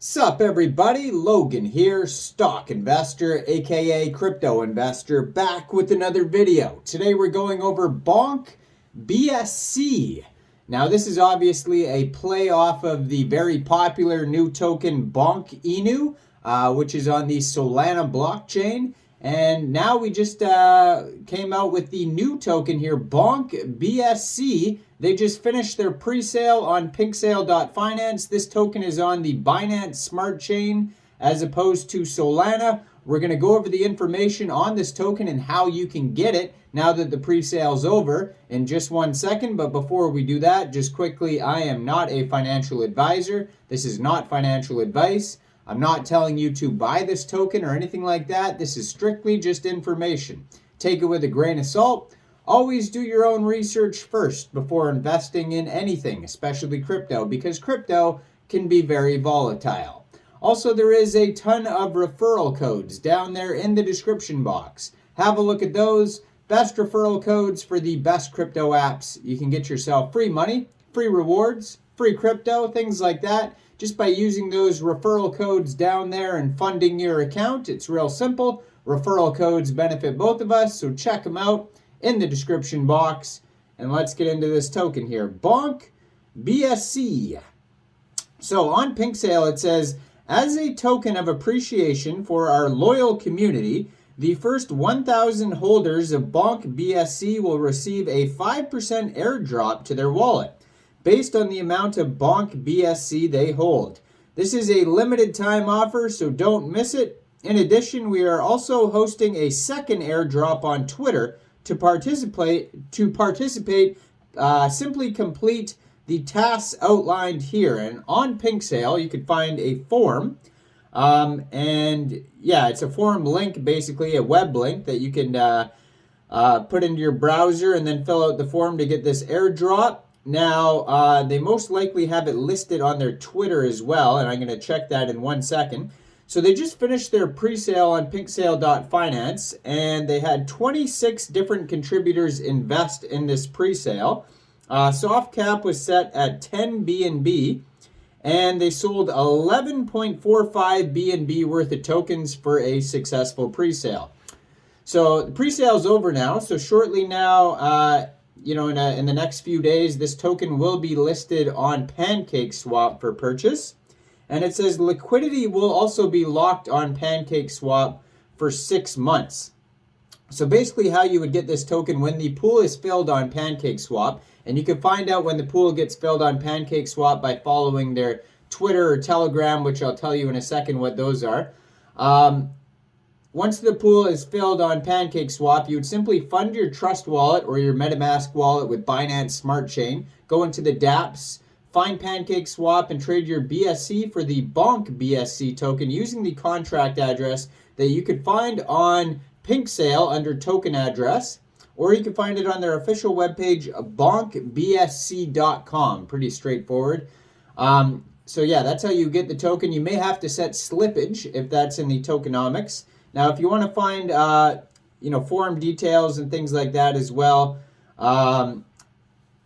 Sup everybody, Logan here, stock investor aka crypto investor, back with another video. Today we're going over BonkBSC. Now this is obviously a play off of the very popular new token BONK INU, which is on the SOLANA blockchain. And now we just came out with the new token here, BonkBSC. They just finished their pre-sale on pinksale.finance. This token is on the Binance Smart Chain as opposed to Solana. We're going to go over the information on this token and how you can get it now that the pre-sale is over in just 1 second. But before we do that, just quickly, I am not a financial advisor. This is not financial advice. I'm not telling you to buy this token or anything like that. This is strictly just information. Take it with a grain of salt. Always do your own research first before investing in anything, especially crypto, because crypto can be very volatile. Also, there is a ton of referral codes down there in the description box. Have a look at those. Best referral codes for the best crypto apps. You can get yourself free money, free rewards, free crypto, things like that. Just by using those referral codes down there and funding your account. It's real simple. Referral codes benefit both of us, so check them out in the description box. And let's get into this token here. BonkBSC. So on PinkSale it says, as a token of appreciation for our loyal community, the first 1,000 holders of BonkBSC will receive a 5% airdrop to their wallet, based on the amount of BonkBSC they hold. This is a limited time offer, so don't miss it. In addition, we are also hosting a second airdrop on Twitter. To participate, simply complete the tasks outlined here. And on PinkSale, you can find a form. And yeah, it's a form link, basically a web link that you can put into your browser and then fill out the form to get this airdrop. Now, they most likely have it listed on their Twitter as well, and I'm going to check that in 1 second. So they just finished their pre-sale on pinksale.finance, and they had 26 different contributors invest in this pre-sale. Soft cap was set at 10 BNB, and they sold 11.45 BNB worth of tokens for a successful pre-sale. So the pre-sale is over now, so shortly now, in the next few days, this token will be listed on PancakeSwap for purchase. And it says liquidity will also be locked on PancakeSwap for 6 months. So basically how you would get this token when the pool is filled on PancakeSwap, and you can find out when the pool gets filled on PancakeSwap by following their Twitter or Telegram, which I'll tell you in a second what those are. Once the pool is filled on PancakeSwap, you would simply fund your Trust wallet or your MetaMask wallet with Binance Smart Chain, go into the dApps, find PancakeSwap, and trade your BSC for the BonkBSC token using the contract address that you could find on PinkSale under token address, or you can find it on their official webpage, BonkBSC.com. Pretty straightforward. So yeah, that's how you get the token. You may have to set slippage if that's in the tokenomics. Now, if you want to find, forum details and things like that as well,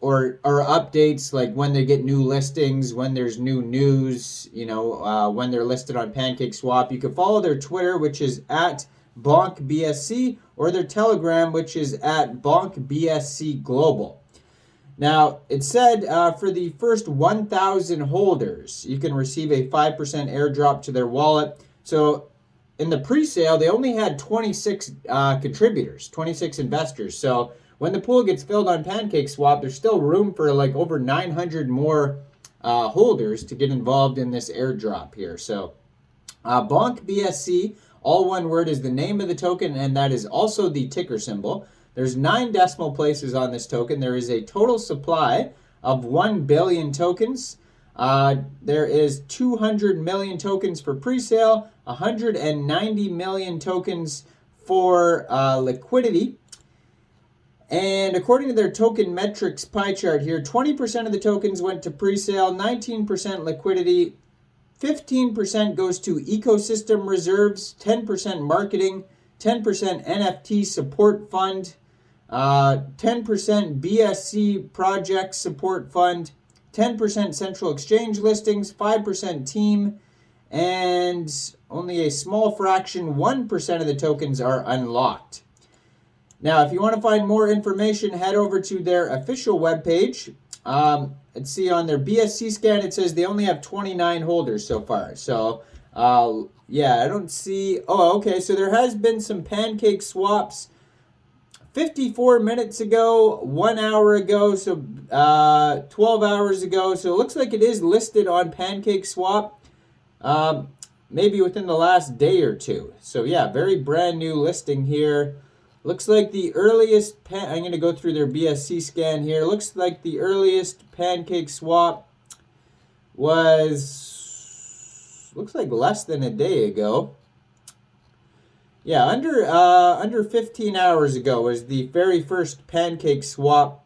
or updates like when they get new listings, when there's new news, when they're listed on PancakeSwap, you can follow their Twitter, which is at BonkBSC, or their Telegram, which is at BonkBSC Global. Now, it said for the first 1,000 holders, you can receive a 5% airdrop to their wallet. So in the pre-sale, they only had 26 contributors, 26 investors. So when the pool gets filled on PancakeSwap, there's still room for like over 900 more holders to get involved in this airdrop here. So BonkBSC, all one word, is the name of the token, and that is also the ticker symbol. There's 9 decimal places on this token. There is a total supply of 1 billion tokens. There is 200 million tokens for pre-sale, 190 million tokens for liquidity. And according to their token metrics pie chart here, 20% of the tokens went to pre-sale, 19% liquidity, 15% goes to ecosystem reserves, 10% marketing, 10% NFT support fund, 10% BSC project support fund, 10% central exchange listings, 5% team, and only a small fraction, 1% of the tokens are unlocked. Now, if you want to find more information, head over to their official webpage. Let's see, on their BSC scan, it says they only have 29 holders so far. So, yeah, I don't see... Oh, okay, so there has been some pancake swaps 54 minutes ago, 1 hour ago, so 12 hours ago. So it looks like it is listed on Pancake Swap, maybe within the last day or two. So yeah, very brand new listing here. Looks like the earliest, I'm going to go through their BSC scan here. Looks like the earliest Pancake Swap was, looks like less than a day ago. Yeah, under 15 hours ago was the very first Pancake Swap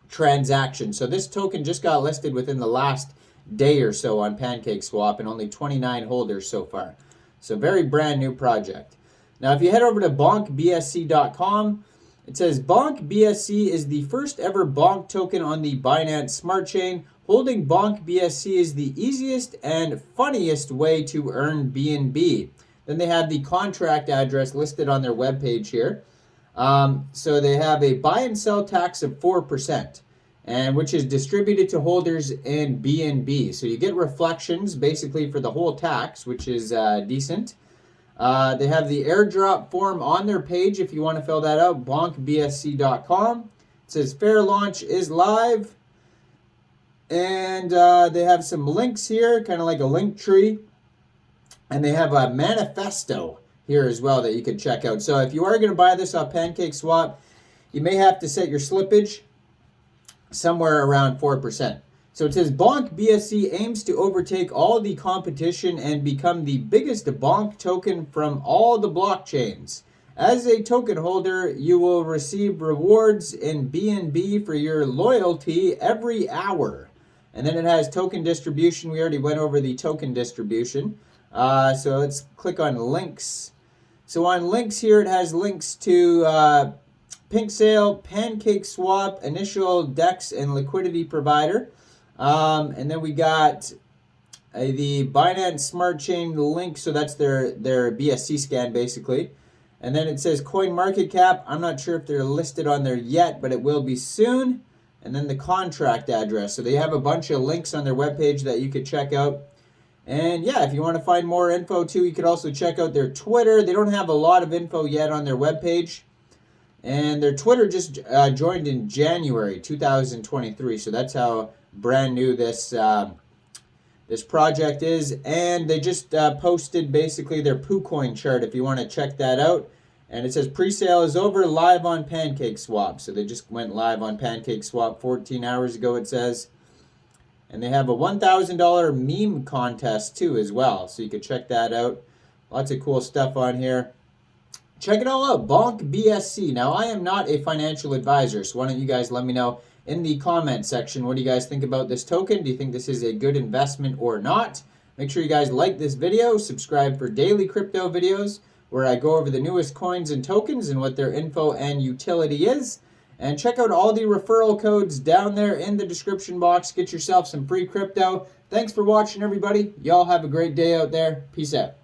transaction. So this token just got listed within the last day or so on Pancake Swap, and only 29 holders so far. So very brand new project. Now, if you head over to BonkBSC.com, it says BonkBSC is the first ever BONK token on the Binance Smart Chain. Holding BonkBSC is the easiest and funniest way to earn BNB. Then they have the contract address listed on their webpage here. So they have a buy and sell tax of 4%, and which is distributed to holders in BNB. So you get reflections basically for the whole tax, which is decent. They have the airdrop form on their page if you want to fill that out, BonkBSC.com. It says fair launch is live. And they have some links here, kind of like a link tree. And they have a manifesto here as well that you can check out. So if you are going to buy this off Pancake Swap, you may have to set your slippage somewhere around 4%. So it says BonkBSC aims to overtake all the competition and become the biggest BONK token from all the blockchains. As a token holder, you will receive rewards in BNB for your loyalty every hour. And then it has token distribution. We already went over the token distribution. So let's click on links. So on links here, it has links to Pink Sale, Pancake Swap, Initial, DEX, and Liquidity Provider. And then we got the Binance Smart Chain link. So that's their BSC scan basically. And then it says CoinMarketCap. I'm not sure if they're listed on there yet, but it will be soon. And then the contract address. So they have a bunch of links on their webpage that you could check out. And yeah, if you want to find more info too, you could also check out their Twitter. They don't have a lot of info yet on their webpage. And their Twitter just joined in January 2023. So that's how brand new this this project is. And they just posted basically their PooCoin chart if you want to check that out. And it says pre-sale is over, live on Pancake Swap. So they just went live on Pancake Swap 14 hours ago, it says. And they have a $1,000 meme contest too as well. So you can check that out. Lots of cool stuff on here. Check it all out, BonkBSC. Now, I am not a financial advisor, so why don't you guys let me know in the comment section, what do you guys think about this token? Do you think this is a good investment or not? Make sure you guys like this video, subscribe for daily crypto videos where I go over the newest coins and tokens and what their info and utility is. And check out all the referral codes down there in the description box. Get yourself some free crypto. Thanks for watching, everybody. Y'all have a great day out there. Peace out.